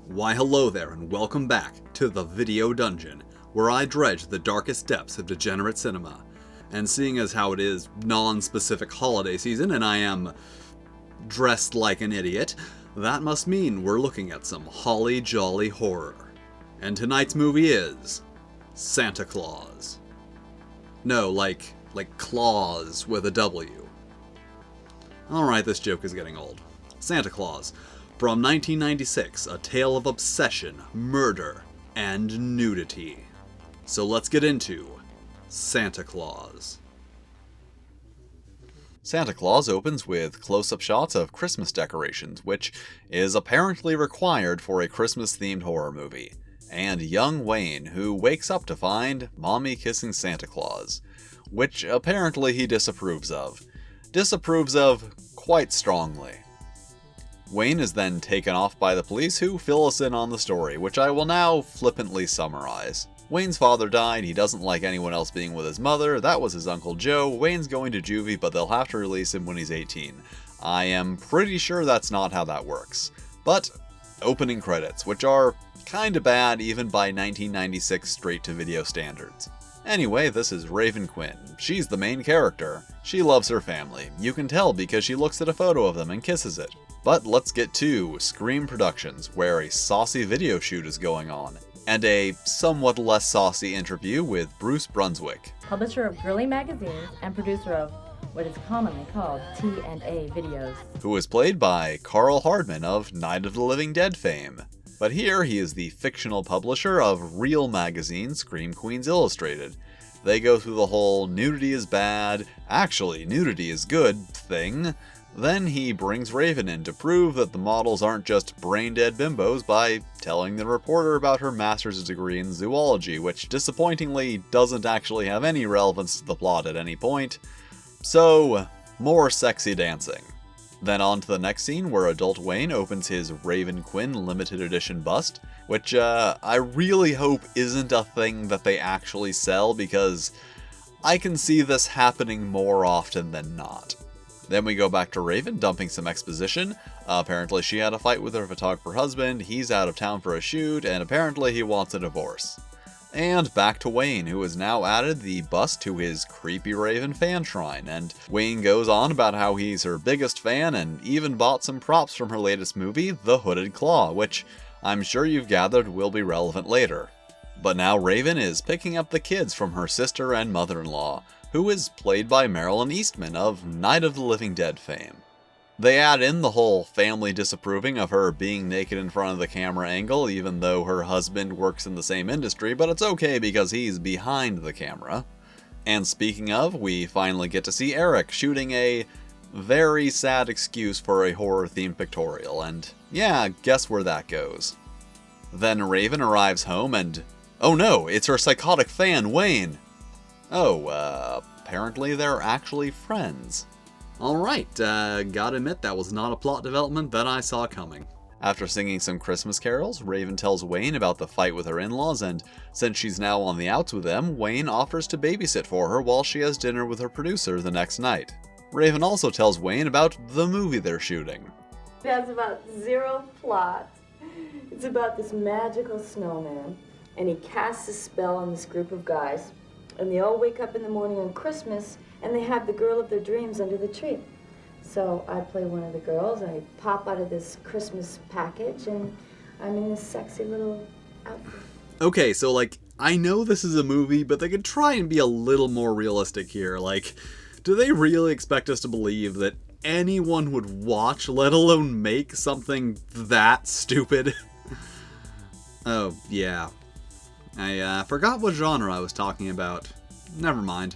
Why hello there and welcome back to the Video Dungeon, where I dredge the darkest depths of degenerate cinema. And seeing as how it is non-specific holiday season and I am dressed like an idiot, that must mean we're looking at some holly jolly horror. And tonight's movie is Santa Claus. No, like claws with a W. Alright, this joke is getting old. Santa Claus. From 1996, a tale of obsession, murder, and nudity. So let's get into Santa Claus. Santa Claus opens with close-up shots of Christmas decorations, which is apparently required for a Christmas-themed horror movie, and young Wayne, who wakes up to find Mommy kissing Santa Claus, which apparently he disapproves of. Disapproves of quite strongly. Wayne is then taken off by the police, who fill us in on the story, which I will now flippantly summarize. Wayne's father died, he doesn't like anyone else being with his mother, that was his Uncle Joe, Wayne's going to juvie, but they'll have to release him when he's 18. I am pretty sure that's not how that works. But, opening credits, which are kinda bad even by 1996 straight-to-video standards. Anyway, this is Raven Quinn. She's the main character. She loves her family. You can tell because she looks at a photo of them and kisses it. But let's get to Scream Productions, where a saucy video shoot is going on, and a somewhat less saucy interview with Bruce Brunswick, publisher of girly magazines and producer of what is commonly called T&A videos, who is played by Carl Hardman of Night of the Living Dead fame. But here he is the fictional publisher of real magazine Scream Queens Illustrated. They go through the whole nudity is bad, actually nudity is good thing. Then he brings Raven in to prove that the models aren't just brain-dead bimbos by telling the reporter about her master's degree in zoology, which disappointingly doesn't actually have any relevance to the plot at any point. So, more sexy dancing. Then on to the next scene where adult Wayne opens his Raven Quinn limited edition bust, which I really hope isn't a thing that they actually sell because I can see this happening more often than not. Then we go back to Raven dumping some exposition. Apparently she had a fight with her photographer husband, he's out of town for a shoot, and apparently he wants a divorce. And back to Wayne, who has now added the bust to his creepy Raven fan shrine, and Wayne goes on about how he's her biggest fan and even bought some props from her latest movie, The Hooded Claw, which I'm sure you've gathered will be relevant later. But now Raven is picking up the kids from her sister and mother-in-law, who is played by Marilyn Eastman of Night of the Living Dead fame. They add in the whole family disapproving of her being naked in front of the camera angle, even though her husband works in the same industry, but it's okay because he's behind the camera. And speaking of, we finally get to see Eric shooting a very sad excuse for a horror-themed pictorial, and yeah, guess where that goes. Then Raven arrives home and, oh no, it's her psychotic fan, Wayne! Oh, apparently they're actually friends. Alright, gotta admit that was not a plot development that I saw coming. After singing some Christmas carols, Raven tells Wayne about the fight with her in-laws, and since she's now on the outs with them, Wayne offers to babysit for her while she has dinner with her producer the next night. Raven also tells Wayne about the movie they're shooting. It has about zero plot. It's about this magical snowman, and he casts a spell on this group of guys. And they all wake up in the morning on Christmas, and they have the girl of their dreams under the tree. So I play one of the girls, I pop out of this Christmas package, and I'm in this sexy little outfit. Okay, so I know this is a movie, but they could try and be a little more realistic here. Do they really expect us to believe that anyone would watch, let alone make something that stupid? Oh, yeah. I forgot what genre I was talking about. Never mind.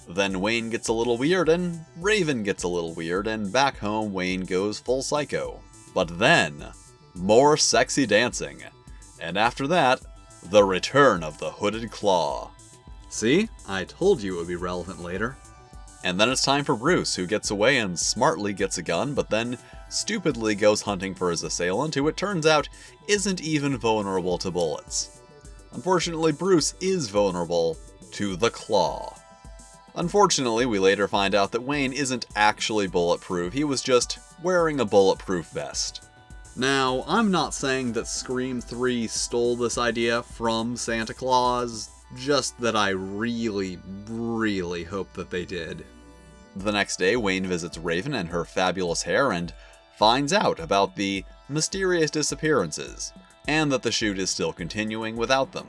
Then Wayne gets a little weird, and Raven gets a little weird, and back home Wayne goes full psycho. But then, more sexy dancing. And after that, the return of the Hooded Claw. See? I told you it would be relevant later. And then it's time for Bruce, who gets away and smartly gets a gun, but then stupidly goes hunting for his assailant, who it turns out isn't even vulnerable to bullets. Unfortunately, Bruce is vulnerable to the claw. Unfortunately, we later find out that Wayne isn't actually bulletproof, he was just wearing a bulletproof vest. Now, I'm not saying that Scream 3 stole this idea from Santa Claus, just that I really, really hope that they did. The next day, Wayne visits Raven and her fabulous hair and finds out about the mysterious disappearances, and that the shoot is still continuing without them.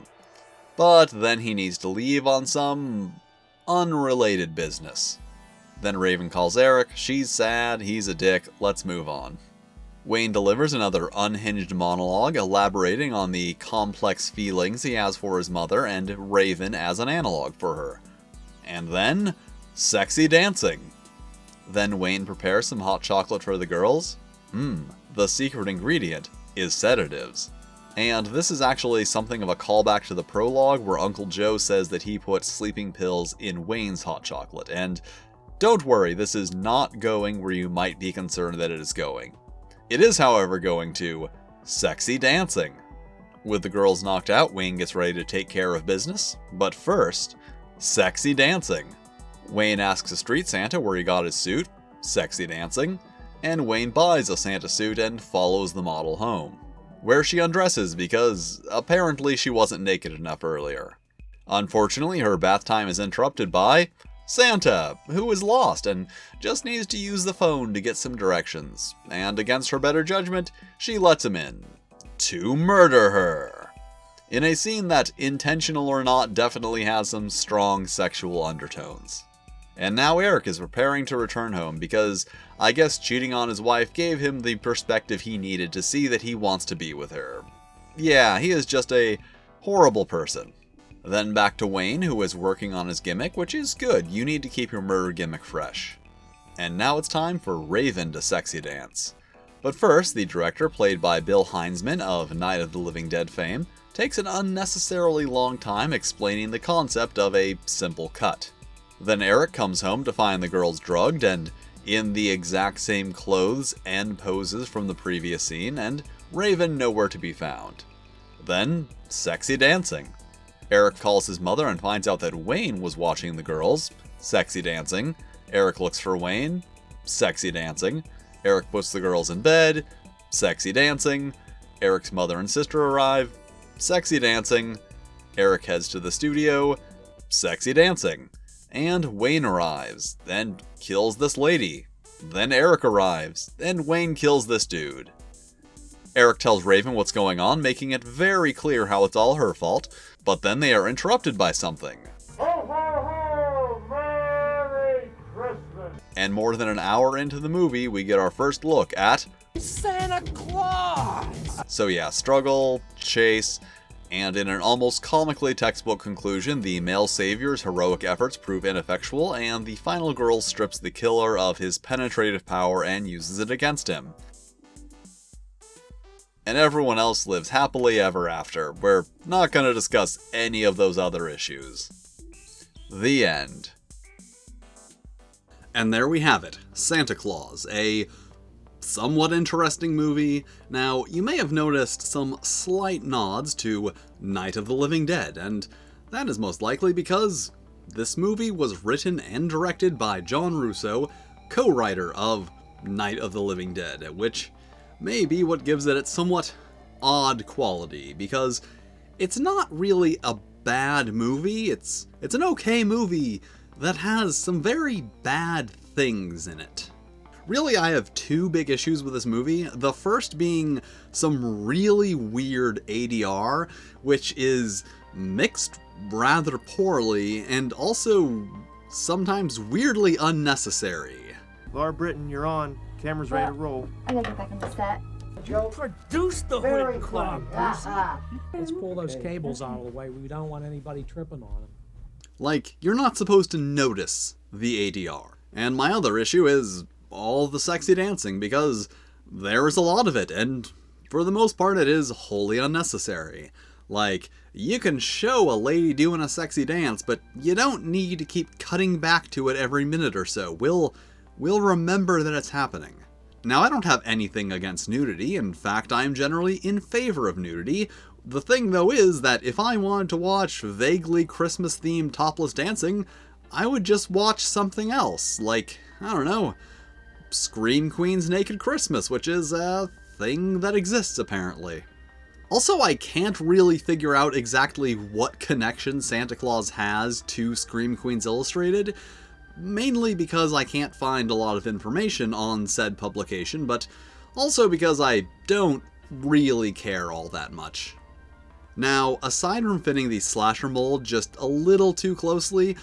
But then he needs to leave on some unrelated business. Then Raven calls Eric, she's sad, he's a dick, let's move on. Wayne delivers another unhinged monologue elaborating on the complex feelings he has for his mother and Raven as an analog for her. And then, sexy dancing. Then Wayne prepares some hot chocolate for the girls. The secret ingredient is sedatives. And this is actually something of a callback to the prologue where Uncle Joe says that he put sleeping pills in Wayne's hot chocolate. And don't worry, this is not going where you might be concerned that it is going. It is, however, going to sexy dancing. With the girls knocked out, Wayne gets ready to take care of business. But first, sexy dancing. Wayne asks a street Santa where he got his suit, sexy dancing, and Wayne buys a Santa suit and follows the model home, where she undresses because apparently she wasn't naked enough earlier. Unfortunately, her bath time is interrupted by Santa, who is lost and just needs to use the phone to get some directions, and against her better judgment, she lets him in to murder her. In a scene that, intentional or not, definitely has some strong sexual undertones. And now Eric is preparing to return home because I guess cheating on his wife gave him the perspective he needed to see that he wants to be with her. Yeah, he is just a horrible person. Then back to Wayne, who is working on his gimmick, which is good. You need to keep your murder gimmick fresh. And now it's time for Raven to sexy dance. But first, the director, played by Bill Heinzman of Night of the Living Dead fame, takes an unnecessarily long time explaining the concept of a simple cut. Then Eric comes home to find the girls drugged and in the exact same clothes and poses from the previous scene, and Raven nowhere to be found. Then, sexy dancing. Eric calls his mother and finds out that Wayne was watching the girls, sexy dancing. Eric looks for Wayne, sexy dancing. Eric puts the girls in bed, sexy dancing. Eric's mother and sister arrive, sexy dancing. Eric heads to the studio, sexy dancing. And Wayne arrives, then kills this lady. Then Eric arrives, and Wayne kills this dude. Eric tells Raven what's going on, making it very clear how it's all her fault, but then they are interrupted by something. Ho, ho, ho! Merry Christmas! And more than an hour into the movie, we get our first look at Santa Claus! So yeah, struggle, chase, and in an almost comically textbook conclusion, the male savior's heroic efforts prove ineffectual, and the final girl strips the killer of his penetrative power and uses it against him. And everyone else lives happily ever after. We're not going to discuss any of those other issues. The end. And there we have it, Santa Claus, a somewhat interesting movie. Now, you may have noticed some slight nods to Night of the Living Dead, and that is most likely because this movie was written and directed by John Russo, co-writer of Night of the Living Dead, which may be what gives it its somewhat odd quality, because it's not really a bad movie, it's an okay movie that has some very bad things in it. Really, I have two big issues with this movie. The first being some really weird ADR, which is mixed rather poorly and also sometimes weirdly unnecessary. Laura Britton, you're on. Camera's ready to roll. I gotta get back on the set. You produced the Hooded Club, Lucy. Let's pull those cables out of the way. We don't want anybody tripping on them. Like, you're not supposed to notice the ADR. And my other issue is all the sexy dancing, because there is a lot of it, and for the most part it is wholly unnecessary. Like, you can show a lady doing a sexy dance, but you don't need to keep cutting back to it every minute or so. We'll remember that it's happening. Now, I don't have anything against nudity. In fact, I'm generally in favor of nudity. The thing, though, is that if I wanted to watch vaguely Christmas-themed topless dancing, I would just watch something else, like, I don't know, Scream Queen's Naked Christmas, which is, thing that exists, apparently. Also, I can't really figure out exactly what connection Santa Claus has to Scream Queens Illustrated, mainly because I can't find a lot of information on said publication, but also because I don't really care all that much. Now, aside from fitting the slasher mold just a little too closely,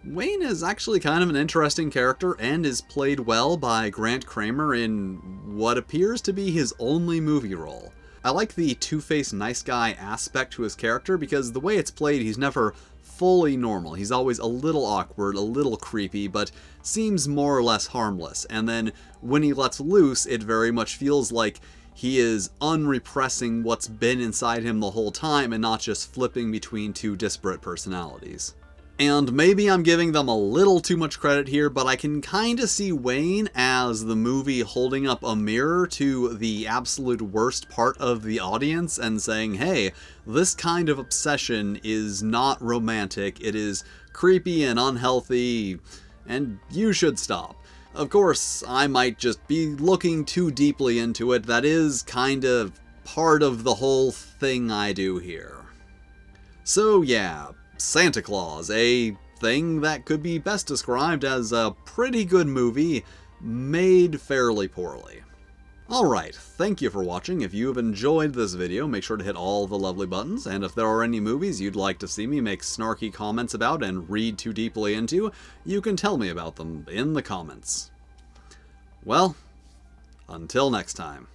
Wayne is actually kind of an interesting character and is played well by Grant Kramer in what appears to be his only movie role. I like the two-faced nice guy aspect to his character because the way it's played, he's never fully normal. He's always a little awkward, a little creepy, but seems more or less harmless. And then when he lets loose, it very much feels like he is unrepressing what's been inside him the whole time and not just flipping between two disparate personalities. And maybe I'm giving them a little too much credit here, but I can kinda see Wayne as the movie holding up a mirror to the absolute worst part of the audience and saying, hey, this kind of obsession is not romantic, it is creepy and unhealthy, and you should stop. Of course, I might just be looking too deeply into it. That is kind of part of the whole thing I do here. So yeah, Santa Claus, a thing that could be best described as a pretty good movie, made fairly poorly. Alright, thank you for watching. If you have enjoyed this video, make sure to hit all the lovely buttons, and if there are any movies you'd like to see me make snarky comments about and read too deeply into, you can tell me about them in the comments. Well, until next time.